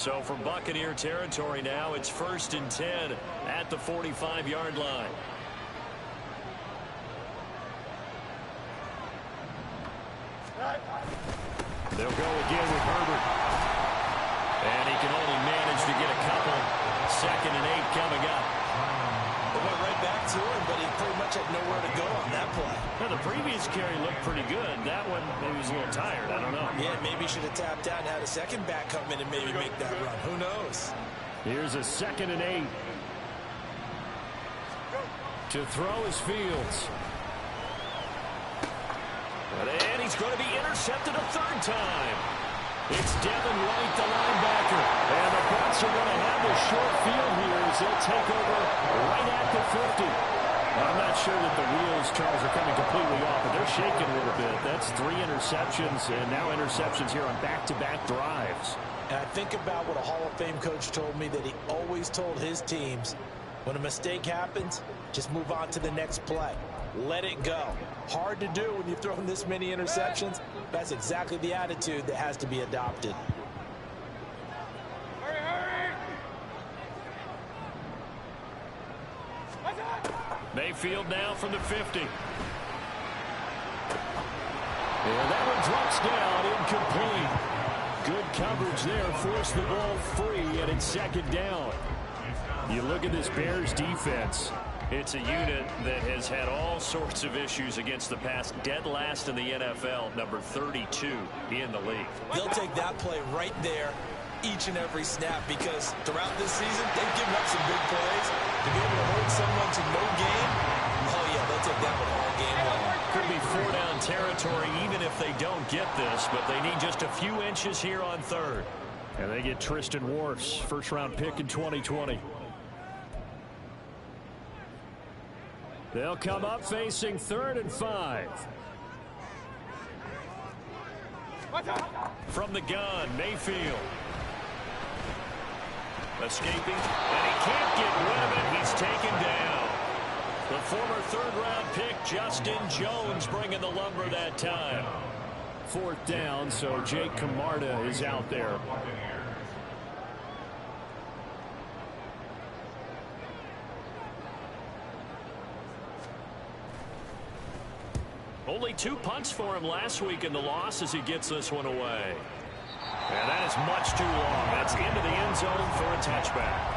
So from Buccaneer territory now, it's 1st and 10 at the 45-yard line. They'll go again with Herbert. And he can only manage to get a couple. 2nd and 8 coming up. They went right back to him, but he pretty much had nowhere to go on that play. Now, the previous carry looked pretty good. That one, maybe he was a little tired. I don't know. Yeah, maybe he should have tapped out and had a second back come in and maybe make that run. Who knows? Here's a 2nd and 8. To throw is Fields. And he's going to be intercepted a 3rd time. It's Devin White, the linebacker. And the Bucs are going to have a short field here as they'll take over right at the 50. Now, I'm not sure that the wheels, Charles, are coming completely off, but they're shaking a little bit. That's 3 interceptions, and now interceptions here on back-to-back drives. And I think about what a Hall of Fame coach told me, that he always told his teams, when a mistake happens, just move on to the next play. Let it go. Hard to do when you've thrown this many interceptions. That's exactly the attitude that has to be adopted. Mayfield now from the 50. And that one drops down, incomplete. Good coverage there, forced the ball free, and it's 2nd down. You look at this Bears defense. It's a unit that has had all sorts of issues against the pass. Dead last in the NFL, number 32 in the league. They'll take that play right there each and every snap, because throughout this season, they've given up some big plays. To be able to hold someone to no gain, oh yeah, they'll take that one all game long. Could be 4-down territory even if they don't get this, but they need just a few inches here on 3rd. And they get Tristan Wirfs, first-round pick in 2020. They'll come up facing 3rd and 5. From the gun, Mayfield. Escaping, and he can't get rid of it. He's taken down. The former 3rd-round pick, Justin Jones, bringing the lumber that time. 4th down, so Jake Camarda is out there. Only 2 punts for him last week in the loss as he gets this one away. And that is much too long. That's into the end zone for a touchback.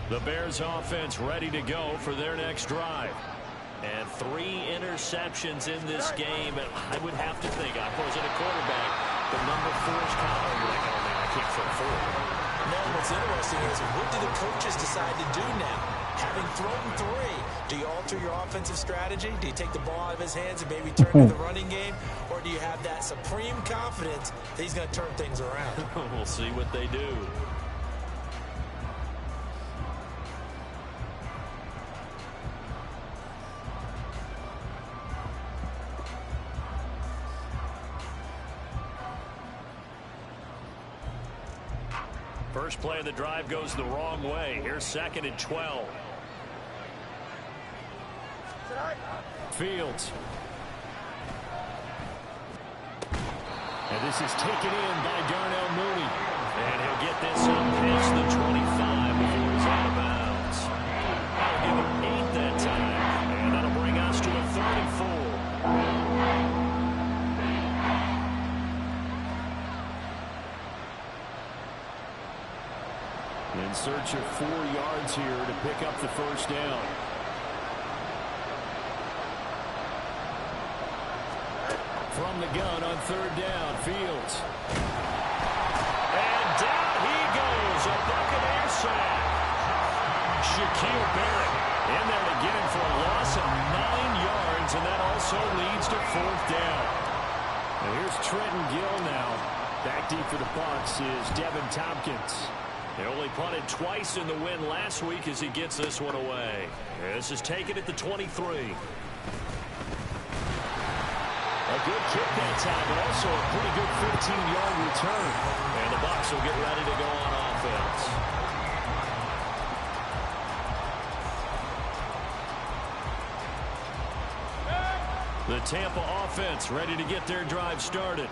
The Bears offense ready to go for their next drive. And 3 interceptions in this game. And I would have to think, I wasn't a quarterback, but number 4 is Colin. You're like, oh man, I can't throw 4. Now what's interesting is, what do the coaches decide to do now? Having thrown 3, do you alter your offensive strategy? Do you take the ball out of his hands and maybe turn to the running game? Or do you have that supreme confidence that he's going to turn things around? We'll see what they do. First play of the drive goes the wrong way. Here's 2nd and 12. Fields. And this is taken in by Darnell Mooney. And he'll get this up past the 25 before he's out of bounds. That'll give him 8 that time. And that'll bring us to a 3rd and 4. In search of 4 yards here to pick up the first down. From the gun on 3rd down, Fields. And down he goes, a Buccaneer sack. Shaquille Barrett in there to get him for a loss of 9 yards, and that also leads to 4th down. And here's Trenton Gill now. Back deep for the Bucs is Devin Tompkins. They only punted twice in the win last week as he gets this one away. This is taken at the 23. A good kick that time, but also a pretty good 15-yard return. And the Bucs will get ready to go on offense. The Tampa offense ready to get their drive started.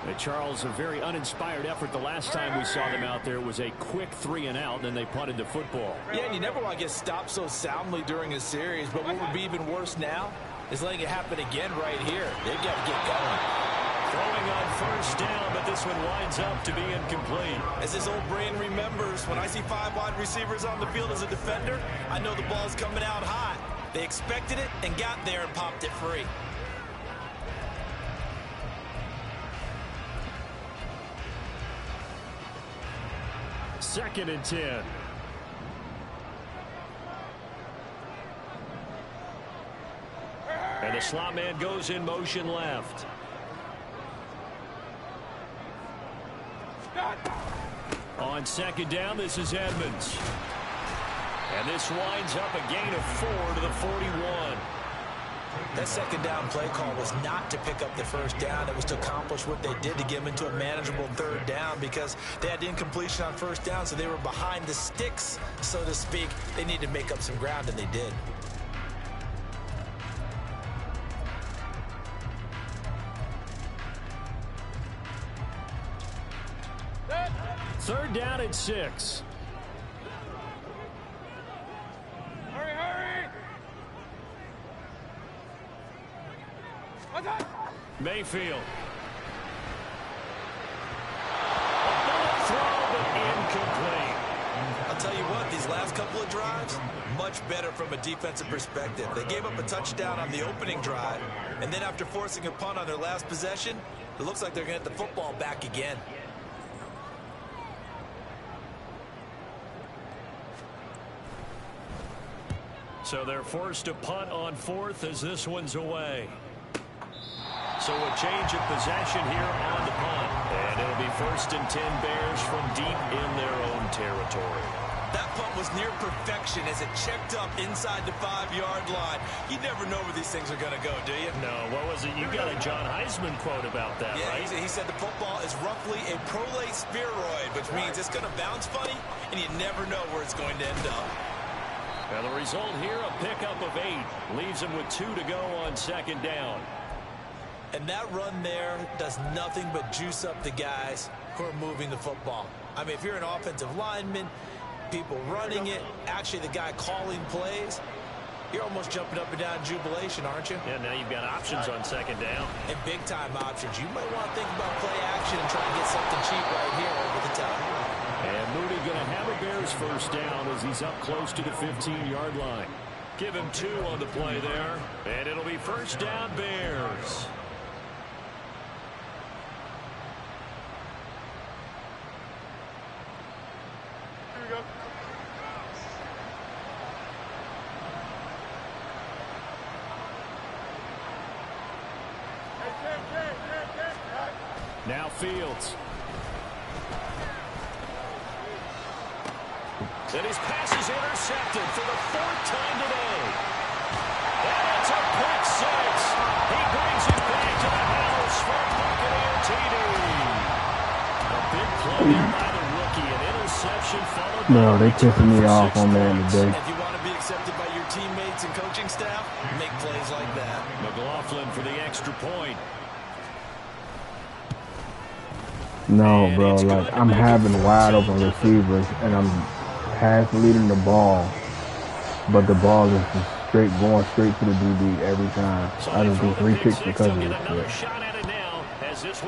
Hey, Charles, a very uninspired effort the last time we saw them out there. It was a quick 3-and-out, and then they punted the football. Yeah, and you never want to get stopped so soundly during a series, but what would be even worse now is letting it happen again right here. They've got to get going. Throwing on first down, but this one winds up to be incomplete. As his old brain remembers, when I see 5 wide receivers on the field as a defender, I know the ball's coming out hot. They expected it and got there and popped it free. Second and 10. And the slot man goes in motion left. On second down, this is Edmonds. And this winds up a gain of 4 to the 41. That second down play call was not to pick up the first down. It was to accomplish what they did to get them into a manageable third down because they had incompletion on first down, so they were behind the sticks, so to speak. They needed to make up some ground, and they did. Third down and 6. Mayfield. A bullet throw, but incomplete. I'll tell you what, these last couple of drives, much better from a defensive perspective. They gave up a touchdown on the opening drive, and then after forcing a punt on their last possession, it looks like they're going to get the football back again. So they're forced to punt on fourth as this one's away. So a change of possession here on the punt. And it'll be first and 10 Bears from deep in their own territory. That punt was near perfection as it checked up inside the 5-yard line. You never know where these things are going to go, do you? No, what was it? You got a John Heisman quote about that, yeah, right? He said the football is roughly a prolate spheroid, which means it's going to bounce funny, and you never know where it's going to end up. Now the result here, a pickup of 8. Leaves them with 2 to go on second down. And that run there does nothing but juice up the guys who are moving the football. I mean, if you're an offensive lineman, people running it, actually the guy calling plays, you're almost jumping up and down in jubilation, aren't you? Yeah, now you've got options on second down. And big-time options. You might want to think about play action and try to get something cheap right here over the top. And Mooney going to have a Bears first down as he's up close to the 15-yard line. Give him 2 on the play there. And it'll be first down Bears. Now Fields. And his pass is intercepted for the 4th time today. And it's a pick 6. He brings it back to the house for Buccaneer TD. A big play by the rookie. An interception followed by... No, they tipping me off on that today. If you want to be accepted by your teammates and coaching staff, make plays like that. McLaughlin for the extra point. No, bro, like I'm having wide open receivers and I'm half leading the ball, but the ball is just going straight to the DB every time. I just do 3 picks because of this shit.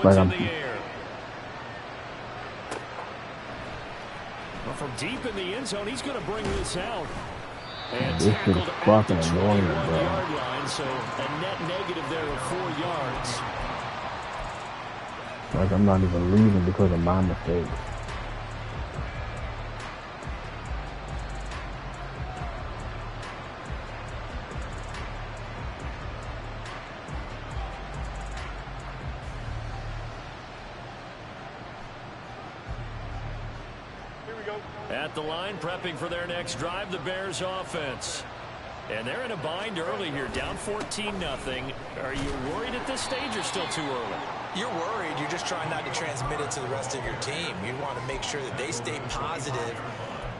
Like I'm from deep in the end zone, he's going to bring this out. And this shit is fucking annoying, bro. Yard line, so a net negative there of 4 yards. Like I'm not even leaving because of my mistakes. At the line, prepping for their next drive, the Bears offense. And they're in a bind early here, down 14-0. Are you worried at this stage or still too early? You're worried. You're just trying not to transmit it to the rest of your team. You want to make sure that they stay positive.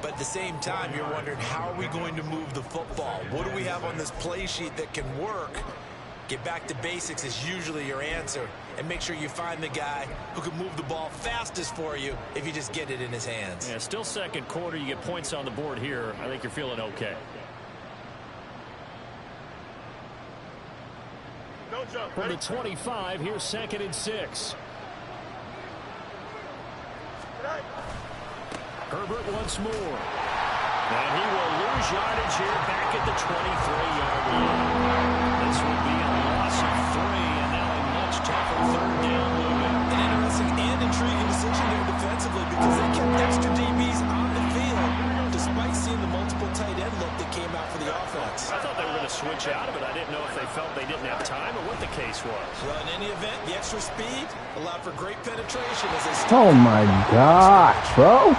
But at the same time, you're wondering, how are we going to move the football? What do we have on this play sheet that can work? Get back to basics is usually your answer. And make sure you find the guy who can move the ball fastest for you if you just get it in his hands. Yeah, still second quarter. You get points on the board here. I think you're feeling okay. From the 25, here's 2nd and 6. Herbert once more. And he will lose yardage here back at the 23-yard line. This will be a loss of 3, and now a much tougher 3rd down looming. An interesting and intriguing decision there defensively, because they kept extra DBs on the field despite seeing the multiple tight end look that came out for the offense. I thought they were going to switch out of it. I didn't know if they felt they didn't have time or what the case was. Well, in any event, the extra speed allowed for great penetration as they Oh my God, bro.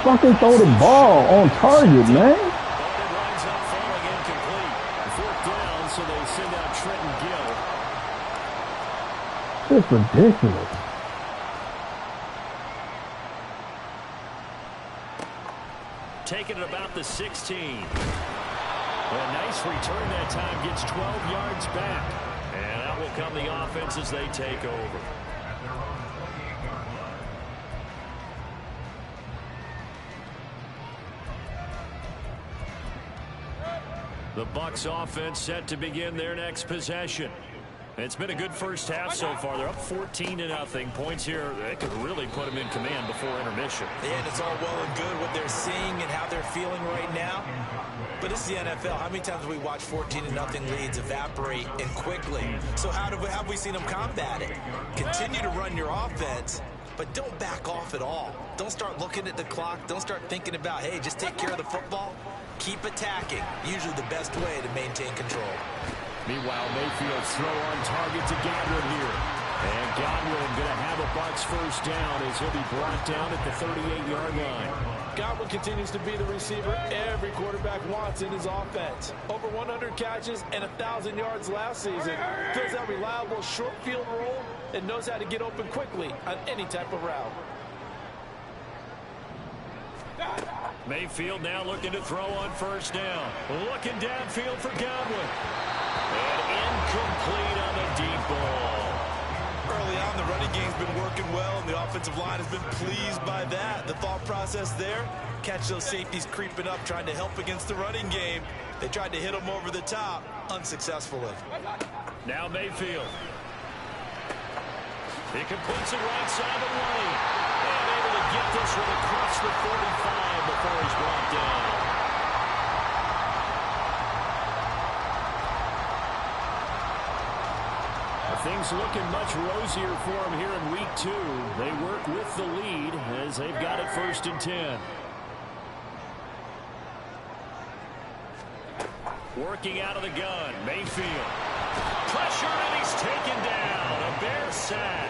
Fucking throw the ball on target, man. But it winds up falling incomplete. 4th down, so they send out Trenton Gill. It's ridiculous. Taking it about the 16. A nice return that time. Gets 12 yards back. And out will come the offense as they take over. The Bucs offense set to begin their next possession. It's been a good first half so far. They're up 14-0. Points here, they could really put them in command before intermission. Yeah, and it's all well and good what they're seeing and how they're feeling right now. But this is the NFL. How many times have we watched 14-0 leads evaporate and quickly? So have we seen them combat it? Continue to run your offense, but don't back off at all. Don't start looking at the clock. Don't start thinking about, hey, just take care of the football. Keep attacking. Usually the best way to maintain control. Meanwhile, Mayfield's throw on target to Godwin here. And Godwin going to have a Bucs first down as he'll be brought down at the 38-yard line. Godwin continues to be the receiver every quarterback wants in his offense. Over 100 catches and 1,000 yards last season. Fills that reliable short field role and knows how to get open quickly on any type of route. Mayfield now looking to throw on first down. Looking downfield for Godwin. And incomplete on the deep ball. Early on, the running game's been working well, and the offensive line has been pleased by that. The thought process there, catch those safeties creeping up, trying to help against the running game. They tried to hit them over the top, unsuccessfully. Now Mayfield. He completes it right side of the lane. And able to get this one across the 45 before he's brought down. Things looking much rosier for him here in week 2. They work with the lead as they've got it 1st and 10. Working out of the gun, Mayfield. Pressure, and he's taken down. A Bear sack.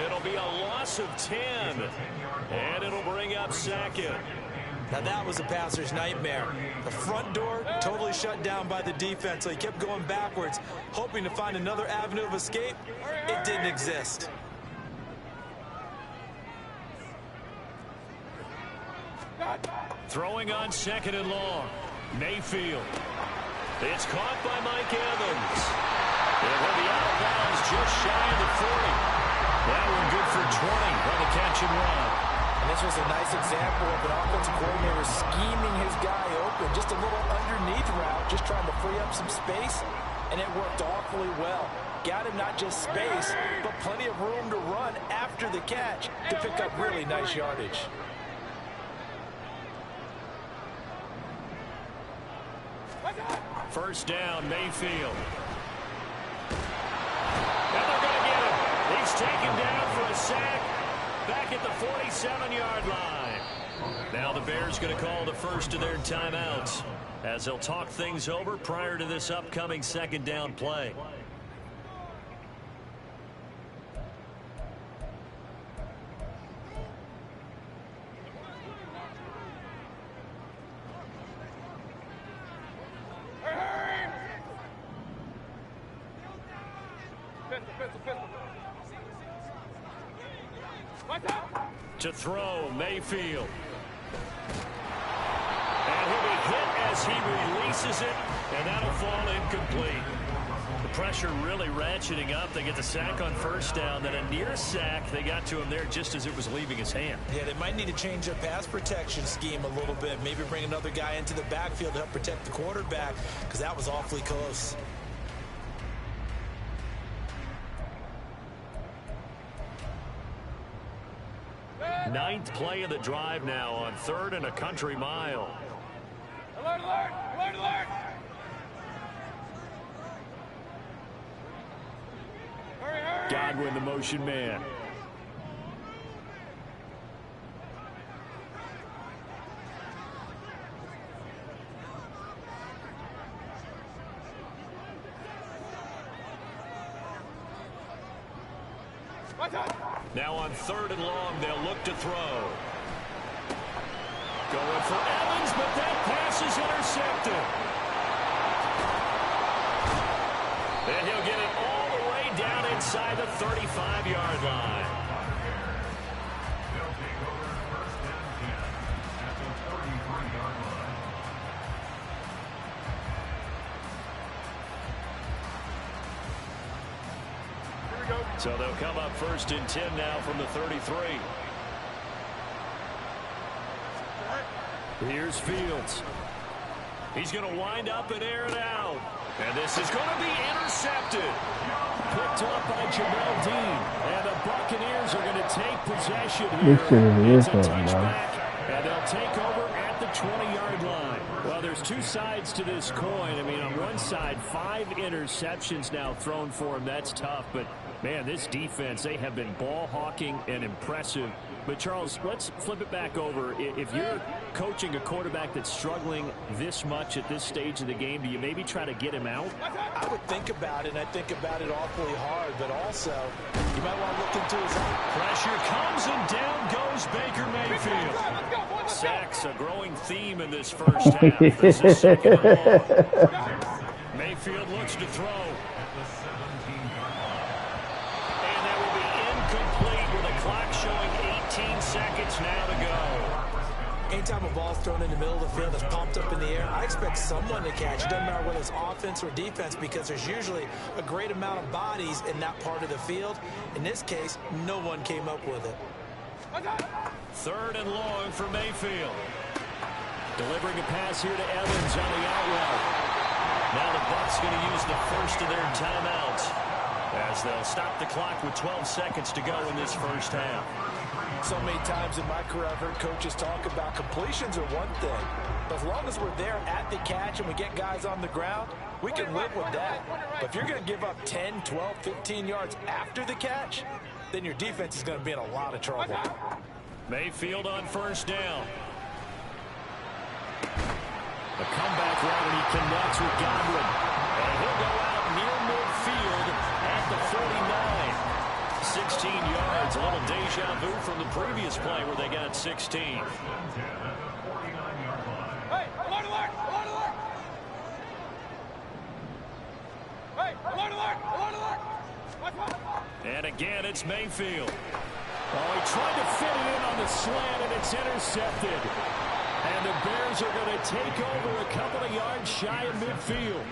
It'll be a loss of 10. And it'll bring up 2nd. Now that was a passer's nightmare. The front door totally shut down by the defense, so he kept going backwards, hoping to find another avenue of escape. It didn't exist. Throwing on 2nd and long. Mayfield. It's caught by Mike Evans. It will be out of bounds just shy of the 40. That one good for 20 by the catch and run. And this was a nice example of an offensive coordinator scheming his guy open. Just a little underneath route, just trying to free up some space, and it worked awfully well. Got him not just space, but plenty of room to run after the catch to pick up really nice yardage. First down, Mayfield. And they're going to get him. He's taken down for a sack. Back at the 47-yard line. Now the Bears going to call the first of their timeouts as they'll talk things over prior to this upcoming 2nd down play. To throw, Mayfield. And he'll be hit as he releases it, and that'll fall incomplete. The pressure really ratcheting up. They get the sack on first down, then a near sack. They got to him there just as it was leaving his hand. Yeah, they might need to change their pass protection scheme a little bit. Maybe bring another guy into the backfield to help protect the quarterback, because that was awfully close. Ninth play of the drive now on 3rd and a country mile. Alert, alert, alert, alert! Hurry, hurry! Godwin, the motion man. Now on 3rd and long, they'll look to throw. Going for Evans, but that pass is intercepted. And he'll get it all the way down inside the 35-yard line. So they'll come up 1st and 10 now from the 33. Here's Fields. He's going to wind up and air it out. And this is going to be intercepted. Picked up by Jamel Dean. And the Buccaneers are going to take possession here. It's a touchback, and they'll take over at the 20-yard line. Well, there's two sides to this coin. I mean, on one side, 5 interceptions now thrown for him. That's tough, but man, this defense, they have been ball hawking and impressive. But, Charles, let's flip it back over. If you're coaching a quarterback that's struggling this much at this stage of the game, do you maybe try to get him out? I would think about it, and I think about it awfully hard. But also, you might want to look into his own. Pressure comes, and down goes Baker Mayfield. Sacks, a growing theme in this first half. This is 2nd and long. Mayfield looks to throw. Seconds now to go. Anytime a ball's thrown in the middle of the field that's pumped up in the air, I expect someone to catch. It doesn't matter whether it's offense or defense, because there's usually a great amount of bodies in that part of the field. In this case, no one came up with it. 3rd and long for Mayfield. Delivering a pass here to Evans on the out route. Now the Bucs going to use the first of their timeouts as they'll stop the clock with 12 seconds to go in this first half. So many times in my career, I've heard coaches talk about completions are one thing. But as long as we're there at the catch and we get guys on the ground, we can live with that. But if you're going to give up 10, 12, 15 yards after the catch, then your defense is going to be in a lot of trouble. Mayfield on 1st down. The comeback route, and he connects with Godwin. And he'll go out near midfield at the 49. 16 yards, a little deja vu from the previous play where they got 16. Hey, alert, alert, alert, alert! Hey, alert, alert, alert, alert! And again, it's Mayfield. Oh, he tried to fit it in on the slant, and it's intercepted. And the Bears are going to take over a couple of yards shy of midfield.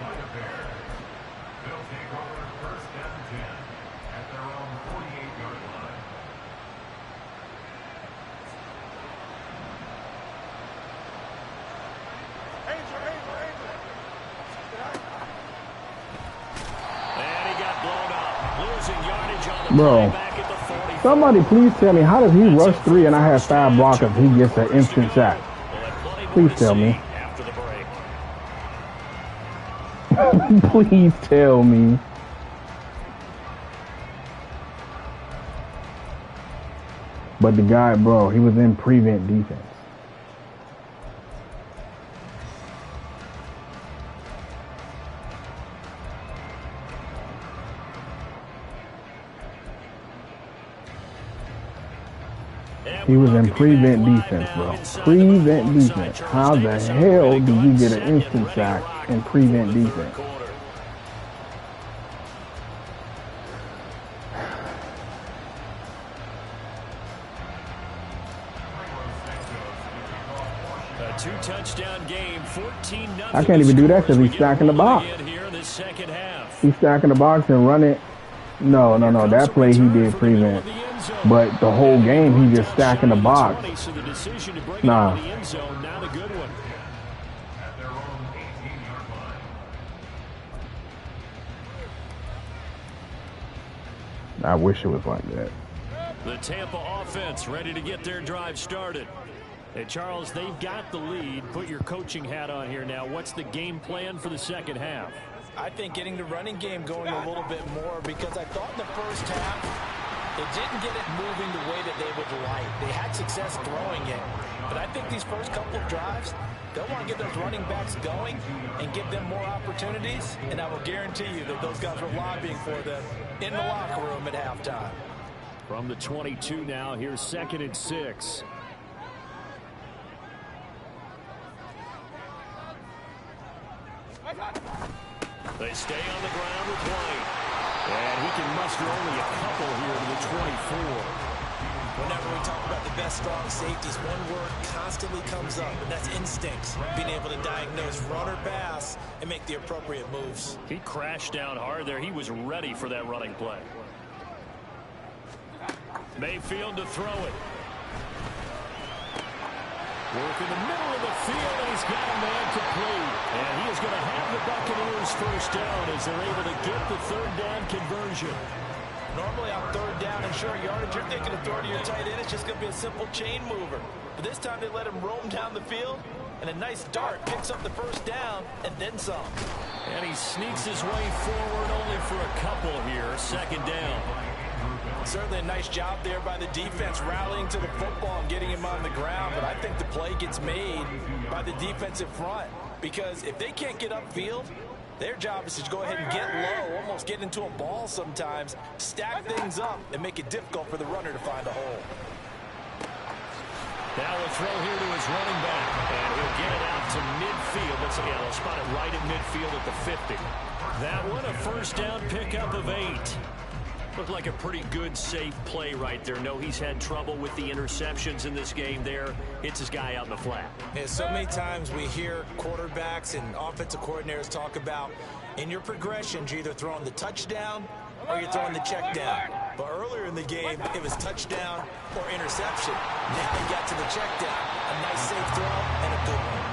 They'll take over 1st and 10 at their own 48-yard line. And he got blown up. Losing yardage on the Bro, play back at the 45. somebody please tell me, how does he rush 3 and I have 5 blockers? He gets an instant sack. Please tell me. After the break. Please tell me. But the guy, bro, he was in prevent defense. He was in prevent defense, bro. Prevent defense. How the hell do you get an instant sack in prevent defense? Two-touchdown game, 14-0. I can't even do that because he's stacking the box. Here in the second half. He's stacking the box and running. No. That play he did prevent. But the whole game, he just stacking the box. So the decision to bring Nah. it in the end zone, not a good one. At their own 18-yard line. I wish it was like that. The Tampa offense ready to get their drive started. Hey, Charles, they've got the lead. Put your coaching hat on here now. What's the game plan for the second half? I think getting the running game going a little bit more, because I thought in the first half they didn't get it moving the way that they would like. They had success throwing it, but I think these first couple of drives, they'll want to get those running backs going and give them more opportunities, and I will guarantee you that those guys were lobbying for them in the locker room at halftime. From the 22 now, here's 2nd and 6. They stay on the ground with White. And he can muster only a couple here to the 24. Whenever we talk about the best strong safeties, one word constantly comes up, and that's instincts. Being able to diagnose run or pass and make the appropriate moves. He crashed down hard there. He was ready for that running play. Mayfield to throw it. Work in the middle of the field, and he's got a man complete. And he is going to have the Buccaneers first down as they're able to get the 3rd down conversion. Normally on 3rd down and short yardage, you're thinking of throwing to your tight end. It's just going to be a simple chain mover. But this time they let him roam down the field, and a nice dart picks up the 1st down and then some. And he sneaks his way forward only for a couple here. 2nd down. Certainly a nice job there by the defense rallying to the football and getting him on the ground, but I think the play gets made by the defensive front, because if they can't get upfield, their job is to go ahead and get low, almost get into a ball sometimes, stack things up, and make it difficult for the runner to find a hole. Now we'll throw here to his running back, and he'll get it out to midfield. They'll spot it right at midfield at the 50. That one, a 1st down pickup of 8. Looked like a pretty good, safe play right there. No, he's had trouble with the interceptions in this game there. Hits his guy out in the flat. Yeah, so many times we hear quarterbacks and offensive coordinators talk about, in your progressions, you're either throwing the touchdown or you're throwing the check down. But earlier in the game, it was touchdown or interception. Now they got to the check down. A nice, safe throw and a good one.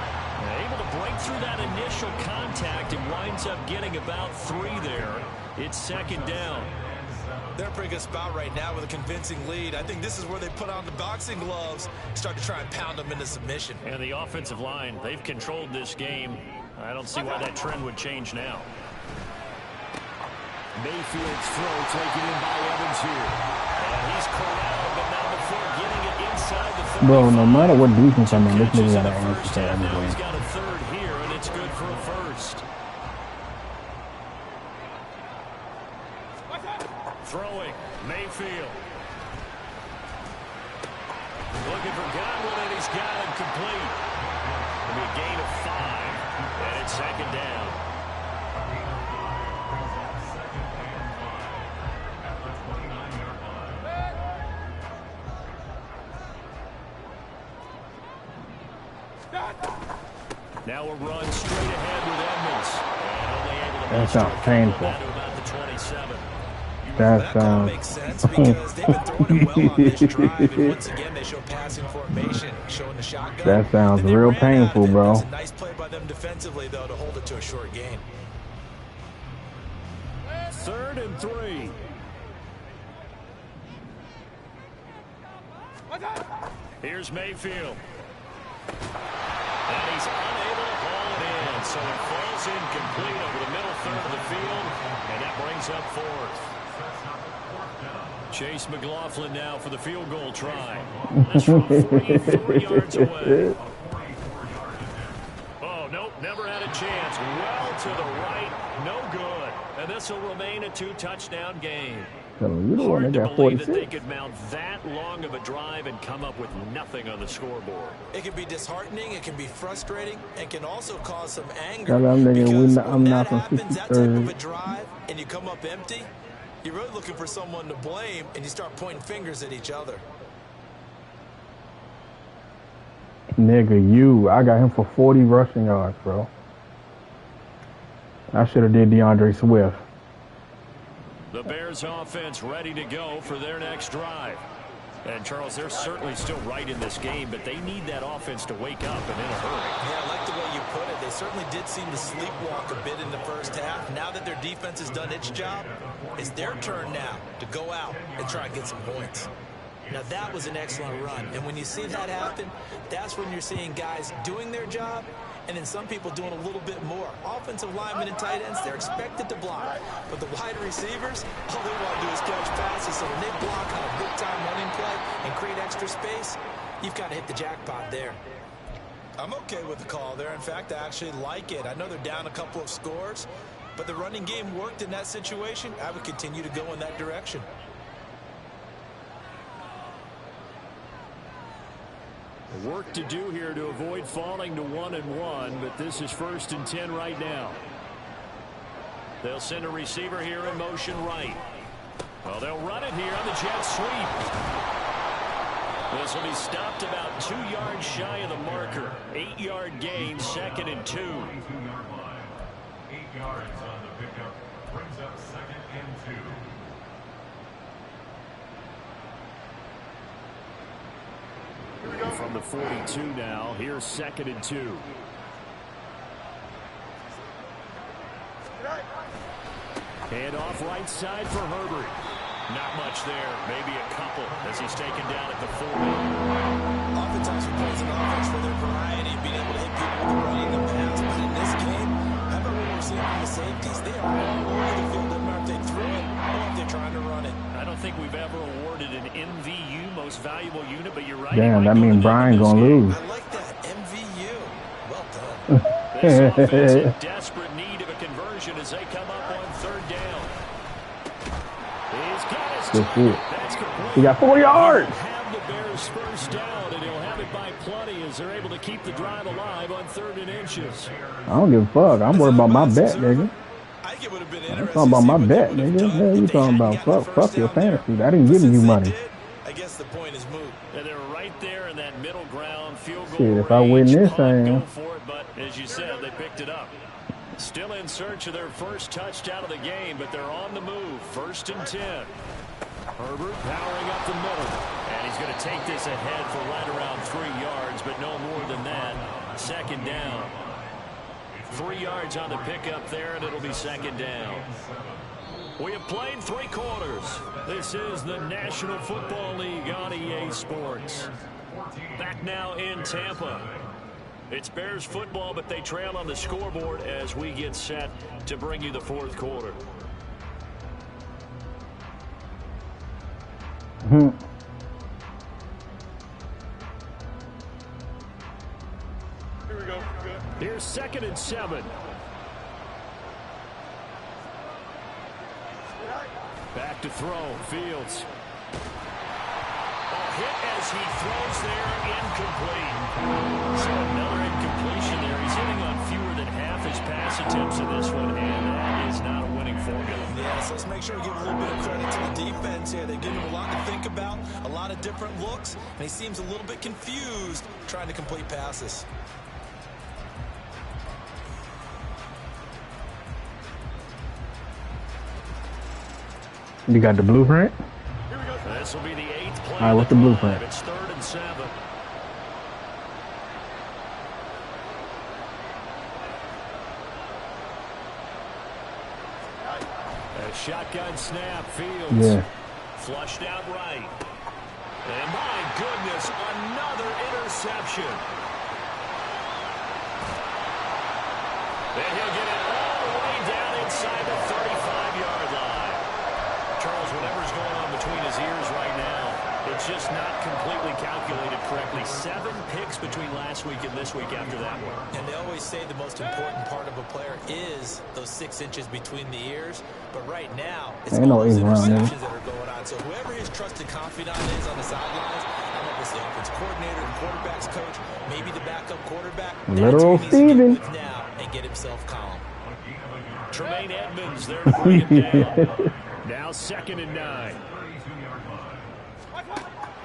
Able to break through that initial contact and winds up getting about 3 there. It's 2nd down. They're in a pretty good spot right now with a convincing lead. I think this is where they put on the boxing gloves, start to try and pound them into submission. And the offensive line, they've controlled this game. I don't see why that trend would change now. Mayfield's throw taken in by Evans here. And he's corralled, but now before getting it inside the 35. Bro, no matter what defense I'm in, this nigga got an answer to everything. He's got a 3rd here, and it's good for a 1st. Throwing, Mayfield. Looking for Godwin, and he's got him complete. It'll be a gain of 5, and it's 2nd down. At the 29-yard line. Now a run straight ahead with Edmonds. And only able to That sounds painful. that to about the 27. That sounds. Makes sense because they've been throwing it well on this drive, and once again they show passing formation, showing the shotgun. That sounds And they real ran out painful, of it. bro. It was a nice play by them defensively, though, to hold it to a short gain. 3rd and 3. Here's Mayfield. And he's unable to haul it in, so it falls incomplete over the middle 3rd of the field, and that brings up 4th. Chase McLaughlin now for the field goal try. That's from 43 yards away. Oh, nope, never had a chance. Well to the right, no good. And this will remain a 2-touchdown game. You the one Hard that to got believe that 46. they could mount that long of a drive and come up with nothing on the scoreboard. It can be disheartening, it can be frustrating, and can also cause some anger. Tell them nigga, Because I'm when not that from happens, that type of a 63rd. drive, and you come up empty, you're really looking for someone to blame, and you start pointing fingers at each other. Nigga, I got him for 40 rushing yards, bro. I should have did DeAndre Swift. The Bears offense ready to go for their next drive. And, Charles, they're certainly still right in this game, but they need that offense to wake up and in a hurry. Yeah, I like the way you put it. They certainly did seem to sleepwalk a bit in the first half. Now that their defense has done its job, it's their turn now to go out and try and get some points. Now, that was an excellent run. And when you see that happen, that's when you're seeing guys doing their job and then some people doing a little bit more. Offensive linemen and tight ends, they're expected to block. But the wide receivers, all they want to do is catch passes. So when they block on a big-time running play and create extra space, you've got to hit the jackpot there. I'm okay with the call there. In fact, I actually like it. I know they're down a couple of scores, but the running game worked in that situation. I would continue to go in that direction. Work to do here to avoid falling to 1-1, but this is 1st and 10 right now. They'll send a receiver here in motion right. Well, they'll run it here on the jet sweep. This will be stopped about 2 yards shy of the marker. 8-yard gain, 2nd and 2. 22-yard line. 8 yards on the pickup. Brings up 2nd and 2. From the 42 now, here's 2nd and 2. Hand off right side for Herbert. Not much there, maybe a couple as he's taken down at the 40. Oftentimes we praise an offense for their variety, being able to hit people with the running and pass. But in this game, how about what we're seeing from the safeties? They are all over the field. Doesn't matter if they threw it or if they're trying to run it. I don't think we've ever awarded an MVU, most valuable unit, but you're right. Damn, that means Brian gonna lose. I like that. MVU. Well done. This offense in desperate need of a conversion as they come up on 3rd down. He's got his target. That's complete. He got 4 yards. He'll have the Bears first down, and he'll have it by plenty as they're able to keep the drive alive on 3rd and inches. I don't give a fuck. I'm worried about my bet, nigga. I think it would have been I'm interesting. talking about my bet, nigga. What you talking about? Fuck your fantasy. I didn't give you money. I guess the point is moot. And they're right there in that middle ground field goal Shit, if I range. win this, Caught, I am. go for it, but as you said, they picked it up. Still in search of their first touchdown of the game, but they're on the move. 1st and 10. Herbert powering up the middle. And he's going to take this ahead for right around 3 yards, but no more than that. 2nd down. 3 yards on the pickup there, and it'll be 2nd down. We have played 3 quarters. This is the National Football League on EA Sports. Back now in Tampa. It's Bears football, but they trail on the scoreboard as we get set to bring you the 4th quarter. Hmm. Here we go. Good. Here's 2nd and 7. Back to throw. Fields. A hit as he throws there, incomplete. So another incompletion there. He's hitting on fewer than half his pass attempts in this one, and that is not a winning formula. Yeah, so let's make sure we give a little bit of credit to the defense here. They've given him a lot to think about, a lot of different looks, and he seems a little bit confused trying to complete passes. You got the blueprint? Here we go. This will be the 8th play. All right, what's the blueprint? It's 3rd and 7. A shotgun snap. Fields. Yeah. Flushed out right. And my goodness, another interception. And he'll get it all the way down inside the 35-yard line. Charles, whatever's going on between his ears right now, it's just not completely calculated correctly. 7 picks between last week and this week after that one. And they always say the most important part of a player is those 6 inches between the ears. But right now, it's Ain't no all those A-run, interceptions that are going on. So whoever his trusted confidant is on the sidelines, I don't know if it's the offense coordinator, the quarterback's coach, maybe the backup quarterback. Literal that's who he needs to get Steven. with now and get himself calm. Tremaine Edmonds there to bring it down. Now 2nd and 9.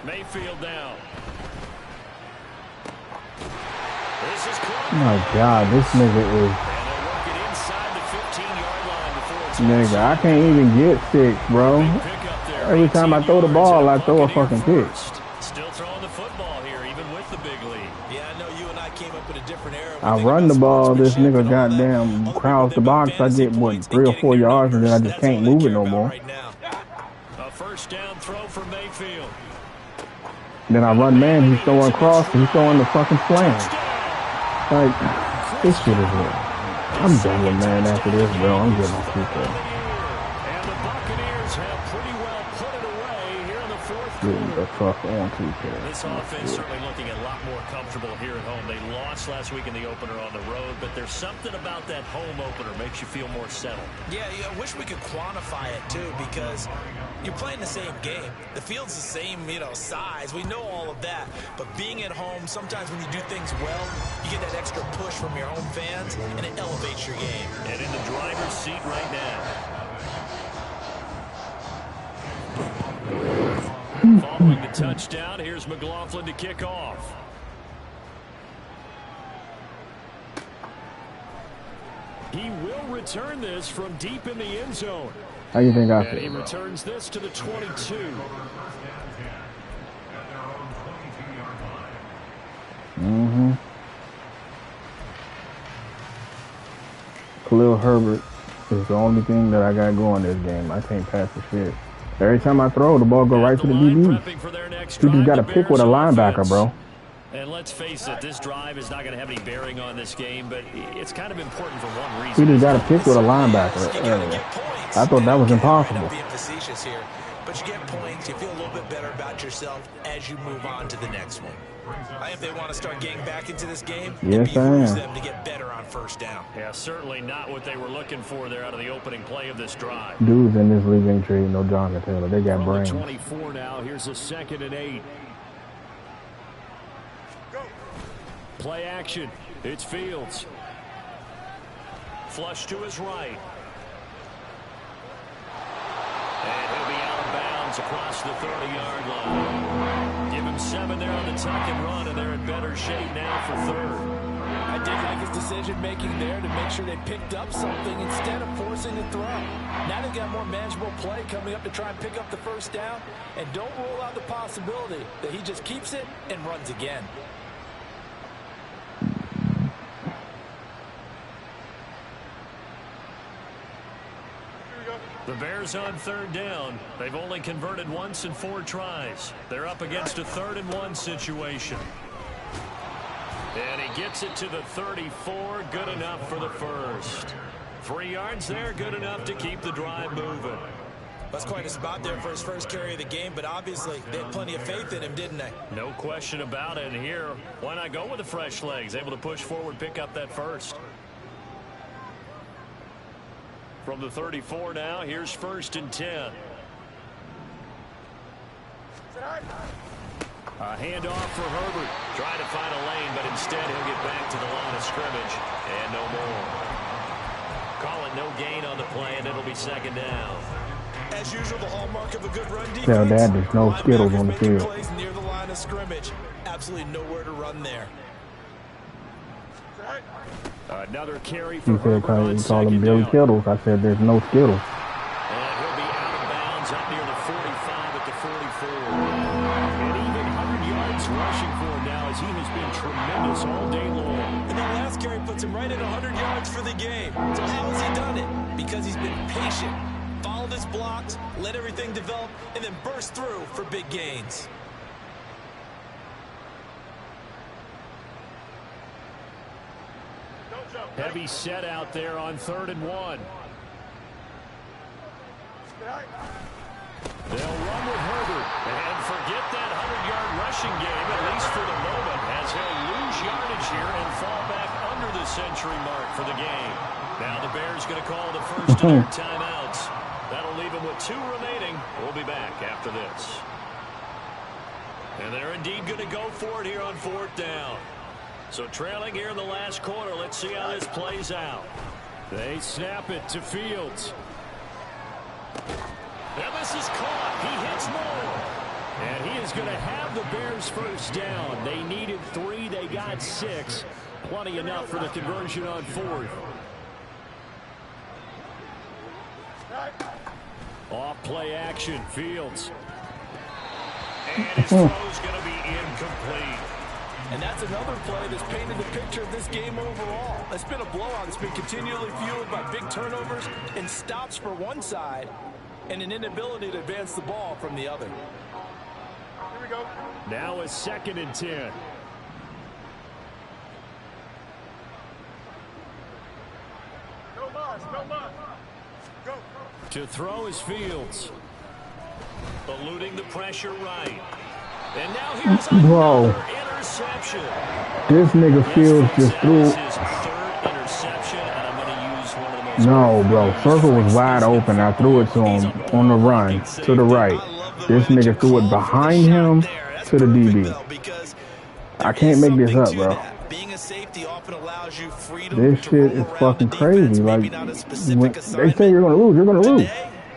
Mayfield down. This is caught. Oh my God, this nigga is. And they'll work it inside the 15-yard line before it's Nigga, I can't even get 6, bro. pickup there. Every time I throw the ball, I throw a fucking pick. Still throwing the football here, even with the big lead. Yeah, I know you and I came up in a different era. I run the ball, this nigga goddamn crowds the box. I get, what, 3 or 4 yards, and then I just can't move it no more. A first down throw for Mayfield. Then I run man, he's throwing cross, and he's throwing the fucking slam. Like, this shit is real. I'm done with man after this, bro. I'm getting on 2K. And the Buccaneers have pretty well put it away here in the fourth Getting the quarter. fuck on 2K. This offense certainly looking a lot more comfortable here at home. They lost last week in the opener on the road, but there's something about that home opener makes you feel more settled. Yeah, I wish we could quantify it too, because you're playing the same game. The field's the same, size. We know all of that. But being at home, sometimes when you do things well, you get that extra push from your home fans, and it elevates your game. And in the driver's seat right now. Following the touchdown, here's McLaughlin to kick off. He will return this from deep in the end zone. How you think I And he feel? returns this to the 22. Mm-hmm. Khalil Herbert is the only thing that I got going this game. I can't pass the shit. Every time I throw, the ball go right to the DB. You just got to pick with a linebacker, bro. And let's face it, this drive is not going to have any bearing on this game, but it's kind of important for one reason. You just got to pick with a linebacker earlier. I thought that was impossible. Being facetious here, but you get points. You feel a little bit better about yourself as you move on to the next one. I think they want to start getting back into this game. Yes, I am. Them to get better on first down. Yeah, certainly not what they were looking for there out of the opening play of this drive. Dudes in this league ain't trading no Jonathan Taylor. They got From brains. the 24 now, here's a 2nd and 8. Play action. It's Fields. Flush to his right. And he'll be out of bounds across the 30-yard line. Give him 7 there on the tuck and run, and they're in better shape now for 3rd. I did like his decision-making there to make sure they picked up something instead of forcing the throw. Now they've got more manageable play coming up to try and pick up the first down, and don't rule out the possibility that he just keeps it and runs again. The Bears on 3rd down. They've only converted once in 4 tries. They're up against a 3rd and 1 situation. And he gets it to the 34. Good enough for the first. 3 yards there. Good enough to keep the drive moving. That's quite a spot there for his first carry of the game, but obviously they had plenty of faith in him, didn't they? No question about it. And here, why not go with the fresh legs? Able to push forward, pick up that first. From the 34 now, here's 1st and 10. A handoff for Herbert. Trying to find a lane, but instead he'll get back to the line of scrimmage. And no more. Call it no gain on the play, and it'll be 2nd down. As usual, the hallmark of a good run defense. Tell Dad there's no Skittles on the making field. plays near the line of scrimmage. Absolutely nowhere to run there. Another carry He for said, Herbert on you call him 2nd Billy down. Kittles. I said, there's no Skittles. And he'll be out of bounds up near the 45 at the 44. And even 100 yards rushing for him now, as he has been tremendous all day long. And that last carry puts him right at 100 yards for the game. So how has he done it? Because he's been patient, followed his blocks, let everything develop, and then burst through for big gains. Heavy set out there on 3rd and 1. They'll run with Herbert. And forget that 100-yard rushing game, at least for the moment, as he'll lose yardage here and fall back under the century mark for the game. Now the Bears going to call the first of their timeouts. That'll leave them with 2 remaining. We'll be back after this. And they're indeed going to go for it here on 4th down. So trailing here in the last quarter, let's see how this plays out. They snap it to Fields. And this is caught. He hits more. And he is going to have the Bears first down. They needed 3. They got 6. Plenty enough for the conversion on 4th. Off play action, Fields. And his throw's going to be incomplete. And that's another play that's painted the picture of this game overall. It's been a blowout. It's been continually fueled by big turnovers and stops for one side and an inability to advance the ball from the other. Here we go. Now a 2nd and 10. No mas, no mas. Go. To throw is Fields. Eluding the pressure right. And now here's Bro. another interception. This nigga Fields just threw. His 3rd interception, and I'm going to use one of the most... No, bro. Circle was wide open. I threw it to him on the run to the right. This nigga threw it behind him to the DB. I can't make this up, bro. Being a safety often allows you freedom. This shit is fucking crazy. Like, when they say you're gonna lose, you're gonna lose.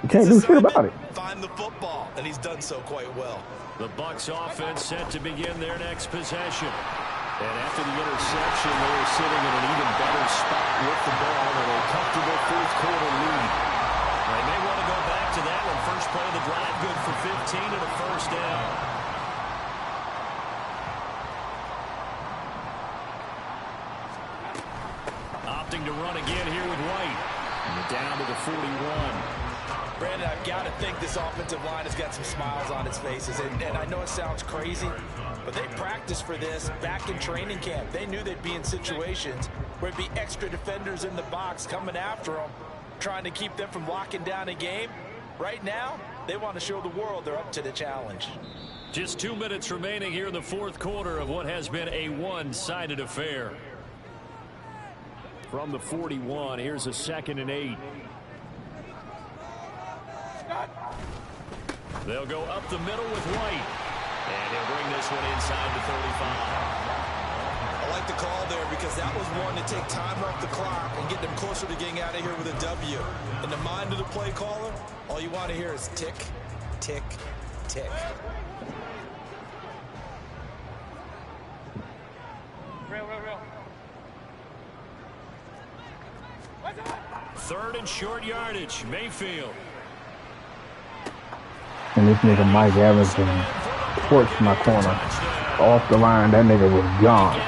You can't do shit about it. Find the football, and he's done so quite well. The Bucs offense set to begin their next possession. And after the interception, they are sitting in an even better spot with the ball in a comfortable 4th quarter lead. They may want to go back to that one. First play of the drive, good for 15 and a 1st down. Opting to run again here with White. And down to the 41. Brandon, I've got to think this offensive line has got some smiles on its faces. And I know it sounds crazy, but they practiced for this back in training camp. They knew they'd be in situations where it'd be extra defenders in the box coming after them, trying to keep them from locking down a game. Right now, they want to show the world they're up to the challenge. Just 2 minutes remaining here in the 4th quarter of what has been a one-sided affair. From the 41, here's a 2nd and 8. They'll go up the middle with White. And he'll bring this one inside the 35. I like the call there because that was one to take time off the clock and get them closer to getting out of here with a W. In the mind of the play caller, all you want to hear is tick, tick, tick. Real. 3rd and short yardage, Mayfield. And this nigga Mike Evans torched my corner off the line. That nigga was gone.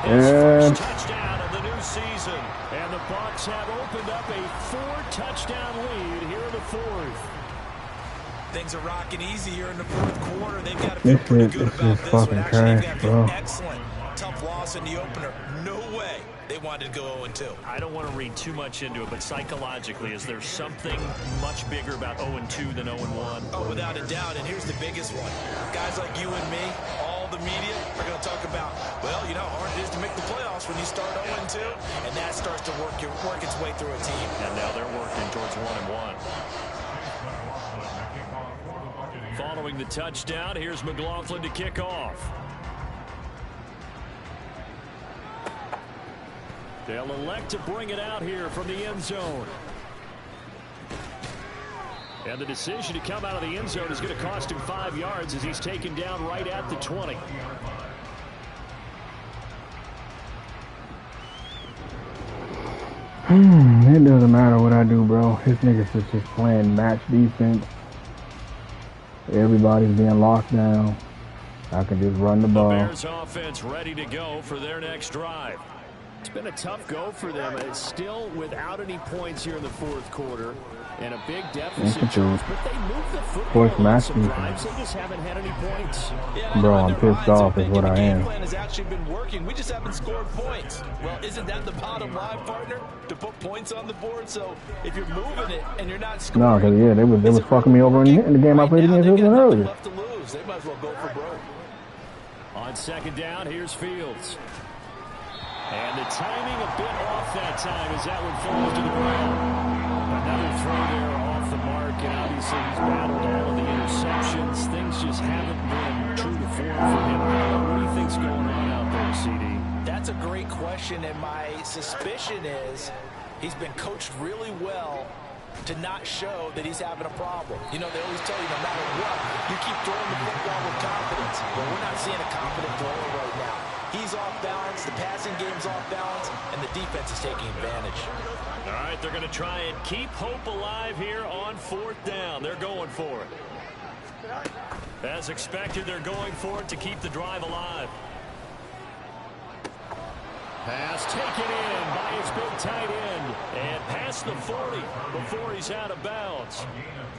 Evans, his first touchdown of the new season, and the Bucs have opened up a 4-touchdown lead here in the 4th. Things are rocking easy here in the 4th quarter. They've got to feel pretty good about this fucking one. Actually, they've trash, got to feel bro. excellent. Tough loss in the opener. No way they wanted to go 0-2. I don't want to read too much into it, but psychologically, is there something much bigger about 0-2 than 0-1? Oh, without a doubt, and here's the biggest one. Guys like you and me, all the media, are going to talk about, well, you know how hard it is to make the playoffs when you start 0-2, and that starts to work its way through a team. And now they're working towards 1-1. Following the touchdown, here's McLaughlin to kick off. They'll elect to bring it out here from the end zone. And the decision to come out of the end zone is going to cost him 5 yards as he's taken down right at the 20. It doesn't matter what I do, bro. His niggas is just playing match defense. Everybody's being locked down. I can just run the ball. The Bears offense ready to go for their next drive. It's been a tough go for them. It's still without any points here in the 4th quarter. And a big deficit, Jones, but they move the football on some drives. They just haven't had any points. Bro, I'm pissed off is what I am. The game plan has actually been working. We just haven't scored points. Well, isn't that the bottom line, partner? To put points on the board. So if you're moving it and you're not scoring, no, because yeah, they was fucking me over in the game I played against Oakland earlier. Left to lose. They might as well go for broke. On 2nd down, here's Fields. And the timing a bit off that time as that one falls to the ground. Another throw there off the mark, and obviously he's battled all of the interceptions. Things just haven't been true to form for him. What do you think's going on out there, CD? That's a great question, and my suspicion is he's been coached really well to not show that he's having a problem. You know, they always tell you no matter what, you keep throwing the football with confidence. But we're not seeing a confident thrower right now. He's off balance, the passing game's off balance, and the defense is taking advantage. All right, they're going to try and keep hope alive here on 4th down. They're going for it. As expected, they're going for it to keep the drive alive. Pass taken in by his big tight end. And past the 40 before he's out of bounds.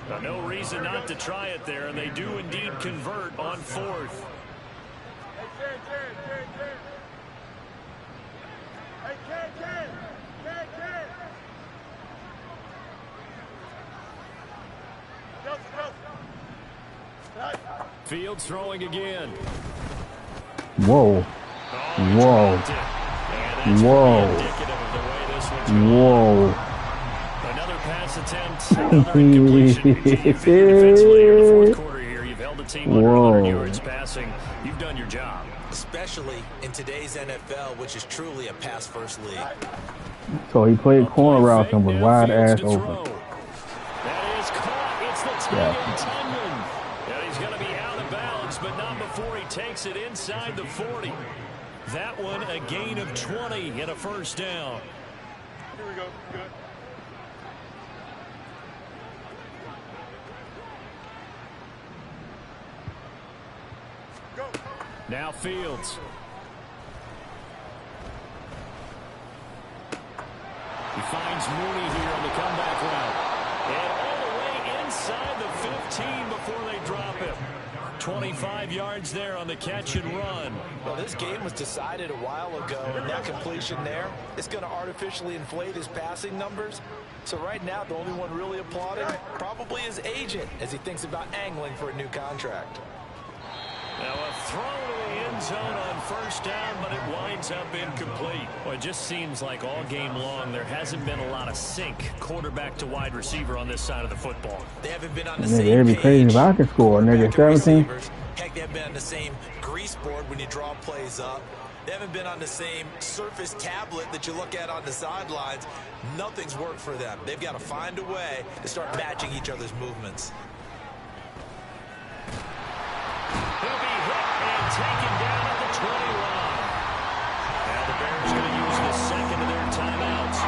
Now, no reason not to try it there, and they do indeed convert on 4th. Fields throwing again. Whoa. Whoa. Whoa. Whoa. Another pass attempt, another incompletion. Defensively in the 4th quarter here, you've held the team under 100 yards passing. You've done your job. Especially in today's NFL, which is truly a pass-first league. So he played corner routes and was wide ass open. That is caught. It's the tight end Tunyon. And he's going to be out of bounds, but not before he takes it inside the 40. That one a gain of 20 and a first down. Here we go. Good. Go. Now Fields. He finds Mooney here on the comeback route. And all the way inside the 15 before they drop him. 25 yards there on the catch and run. Well, this game was decided a while ago, and that completion there is going to artificially inflate his passing numbers. So right now, the only one really applauding probably his agent as he thinks about angling for a new contract. Now a throw to the end zone on first down, but it winds up incomplete. Well, it just seems like all game long there hasn't been a lot of sync quarterback to wide receiver on this side of the football. They haven't been on the same page. It'd be crazy if I could score, nigga. 17. Heck, they haven't been on the same grease board when you draw plays up. They haven't been on the same Surface tablet that you look at on the sidelines. Nothing's worked for them. They've got to find a way to start matching each other's movements. He'll be hit and taken down at the 20 line. Now the Bears going to use the second of their timeouts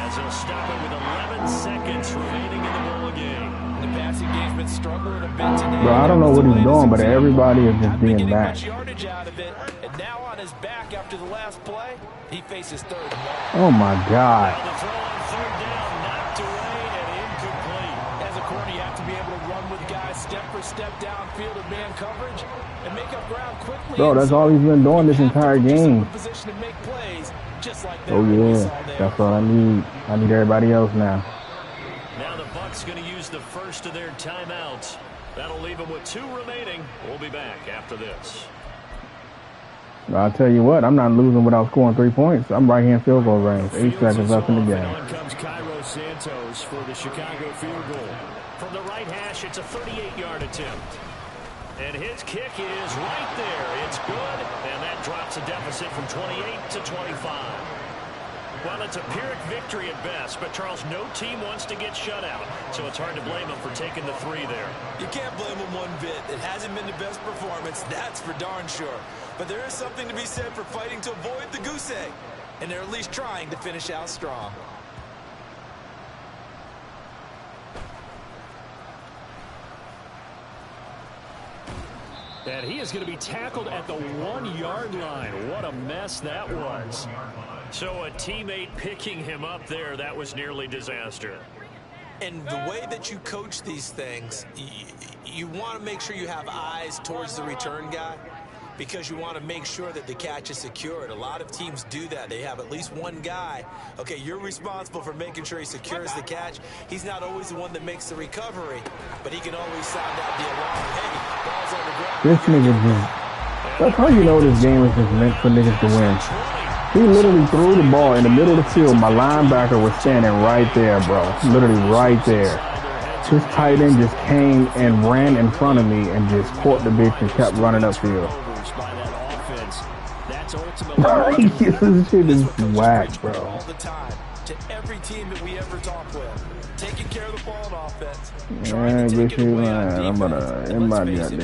as they'll stop it with 11 seconds remaining in the ball game. The passing game's been struggling a bit today. Bro, I don't know what he's doing, but everybody is just being back. Much yardage out of it, and now on his back after the last play, he faces 3rd and long. Oh my God. Now the throw on 3rd down, knocked away and incomplete. As a corner, you have to be able to run with guys step for step downfield in man coverage and make up ground quickly. Bro, that's all he's been doing this entire game. Position to make plays, just like that. Oh yeah, that's all I need. I need everybody else now. Now the Bucs going to use the first of their timeouts. That'll leave them with 2 remaining. We'll be back after this. I'll tell you what, I'm not losing without scoring 3 points. I'm right-hand field goal range. 8 seconds left in the game. On comes Cairo Santos for the Chicago field goal. From the right hash, it's a 38-yard attempt. And his kick is right there. It's good, and that drops a deficit from 28 to 25. Well, it's a Pyrrhic victory at best, but Charles, no team wants to get shut out, so it's hard to blame them for taking the 3 there. You can't blame them one bit. It hasn't been the best performance, that's for darn sure. But there is something to be said for fighting to avoid the goose egg, and they're at least trying to finish out strong. And he is going to be tackled at the 1-yard line. What a mess that was. So a teammate picking him up there, that was nearly disaster. And the way that you coach these things, you want to make sure you have eyes towards the return guy because you want to make sure that the catch is secured. A lot of teams do that. They have at least one guy. Okay, you're responsible for making sure he secures the catch. He's not always the one that makes the recovery, but he can always sound out the alarm. Hey, ball's on the ground. This nigga just... That's how you know this game is just meant for niggas to win. He literally threw the ball in the middle of the field. My linebacker was standing right there, bro. Literally right there. His tight end just came and ran in front of me and just caught the bitch and kept running upfield. This shit is whack, bro. All the time to every team that we ever talk with. Taking care of the ball on offense. Man, good shit, man. I'm about to, it might be goddamn